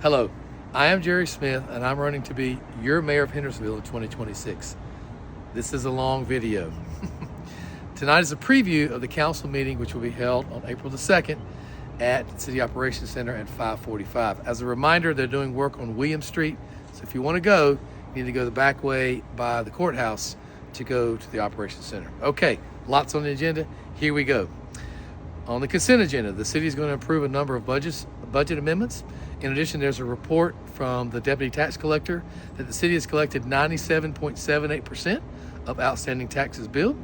Hello, I am Jerry Smith and I'm running to be your mayor of Hendersonville in 2026. This is a long video. Tonight is a preview of the council meeting which will be held on April the 2nd at the City Operations Center at 5:45. As a reminder, they're doing work on William Street, so if you want to go, you need to go the back way by the courthouse to go to the Operations Center. Okay, lots on the agenda. Here we go. On the consent agenda, the city is going to approve a number of budget amendments. In addition, there's a report from the deputy tax collector that the city has collected 97.78% of outstanding taxes billed.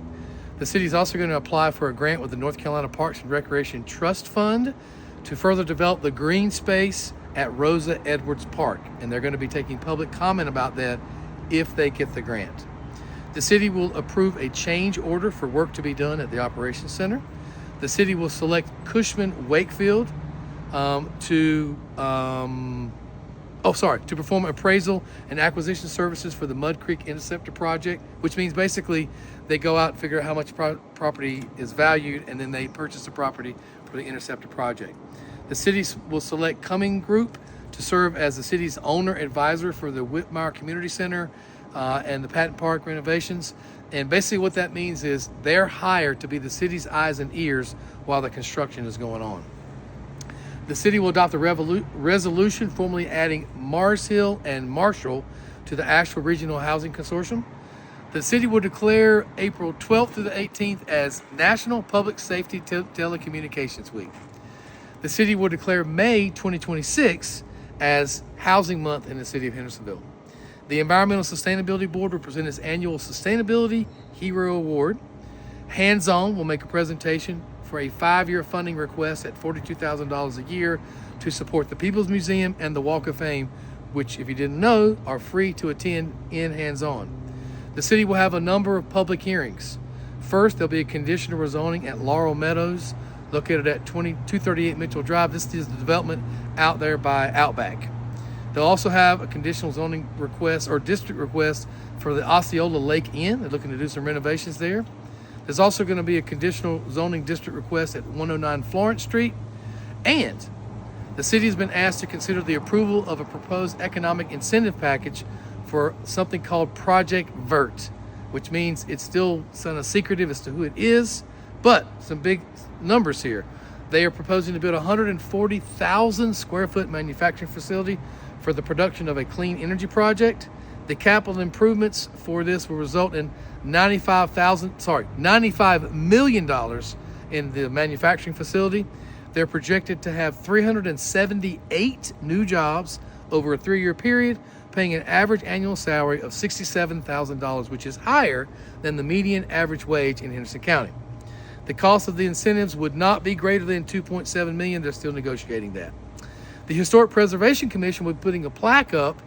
The city is also going to apply for a grant with the North Carolina Parks and Recreation Trust Fund to further develop the green space at Rosa Edwards Park, and they're going to be taking public comment about that if they get the grant. The city will approve a change order for work to be done at the Operations Center. The city will select Cushman Wakefield to perform appraisal and acquisition services for the Mud Creek Interceptor project, which means basically they go out and figure out how much property is valued, and then they purchase the property for the Interceptor project. The city will select Cumming Group to serve as the city's owner advisor for the Whitmire Community Center and the Patton Park renovations. And basically what that means is they're hired to be the city's eyes and ears while the construction is going on. The city will adopt a resolution formally adding Mars Hill and Marshall to the Asheville Regional Housing Consortium. The city will declare April 12th through the 18th as National Public Safety Telecommunications Week. The city will declare May 2026 as Housing Month in the city of Hendersonville. The Environmental Sustainability Board will present its annual Sustainability Hero Award. Hands On will make a presentation for a 5-year funding request at $42,000 a year to support the People's Museum and the Walk of Fame, which, if you didn't know, are free to attend in Hands On. The city will have a number of public hearings. First, there'll be a conditional rezoning at Laurel Meadows, located at 238 Mitchell Drive. This is the development out there by Outback. They'll also have a conditional zoning request or district request for the Osceola Lake Inn. They're looking to do some renovations there. There's also going to be a conditional zoning district request at 109 Florence Street. And the city has been asked to consider the approval of a proposed economic incentive package for something called Project Vert, which means it's still kind of secretive as to who it is, but some big numbers here. They are proposing to build a 140,000 square foot manufacturing facility for the production of a clean energy project. The capital improvements for this will result in $95 million in the manufacturing facility. They're projected to have 378 new jobs over a 3-year period, paying an average annual salary of $67,000, which is higher than the median average wage in Henderson County. The cost of the incentives would not be greater than $2.7 million. They're still negotiating that. The Historic Preservation Commission will be putting a plaque up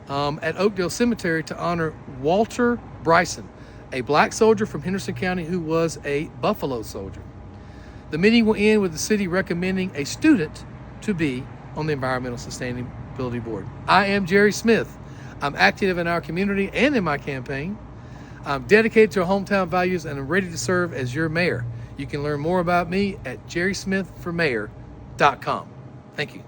at Oakdale Cemetery to honor Walter Bryson, a black soldier from Henderson County who was a Buffalo soldier. The meeting will end with the city recommending a student to be on the Environmental Sustainability Board. I am Jerry Smith. I'm active in our community and in my campaign. I'm dedicated to our hometown values and I'm ready to serve as your mayor. You can learn more about me at jerrysmithformayor.com. Thank you.